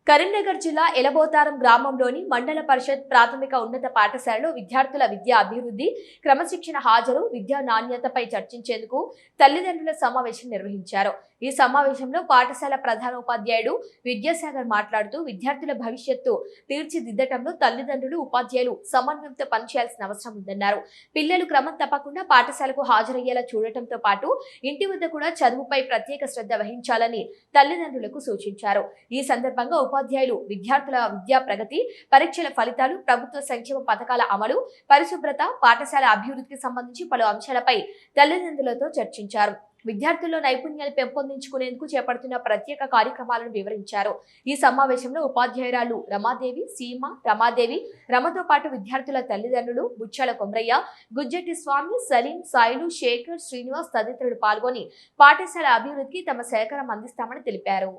కరీంనగర్ జిల్లా ఎలబోతారం గ్రామంలోని మండల పరిషత్ ప్రాథమిక ఉన్నత పాఠశాలలో విద్యార్థుల విద్యా అభివృద్ధి, క్రమశిక్షణ హాజరు, విద్యా నాణ్యతపై చర్చించేందుకు తల్లిదండ్రుల సమావేశం నిర్వహించారు. ఈ సమావేశంలో పాఠశాల ప్రధానోపాధ్యాయుడు విద్యాసాగర్ మాట్లాడుతూ విద్యార్థుల భవిష్యత్తు తీర్చిదిద్దటంలో తల్లిదండ్రులు, ఉపాధ్యాయులు సమన్వయంతో పనిచేయాల్సిన అవసరం ఉందన్నారు. పిల్లలు క్రమం తప్పకుండా పాఠశాలకు హాజరయ్యేలా చూడటంతో పాటు ఇంటి వద్ద కూడా చదువుపై ప్రత్యేక శ్రద్ధ వహించాలని తల్లిదండ్రులకు సూచించారు. ఈ సందర్భంగా ఉపాధ్యాయులు విద్యార్థుల విద్యా ప్రగతి, పరీక్షల ఫలితాలు, ప్రభుత్వ సంక్షేమ పథకాల అమలు, పరిశుభ్రత, పాఠశాల అభివృద్ధికి సంబంధించి పలు అంశాలపై తల్లిదండ్రులతో చర్చించారు. విద్యార్థుల్లో నైపుణ్యాలు పెంపొందించుకునేందుకు చేపడుతున్న ప్రత్యేక కార్యక్రమాలను వివరించారు. ఈ సమావేశంలో ఉపాధ్యాయురాలు రమాదేవి, సీమ, రమాదేవి, రమతో పాటు విద్యార్థుల తల్లిదండ్రులు బుచ్చాల కొమరయ్య, గుజ్జెట్టి స్వామి, సలీం, సాయిలు, శేఖర్, శ్రీనివాస్ తదితరులు పాల్గొని పాఠశాల అభివృద్ధికి తమ సహకారం అందిస్తామని తెలిపారు.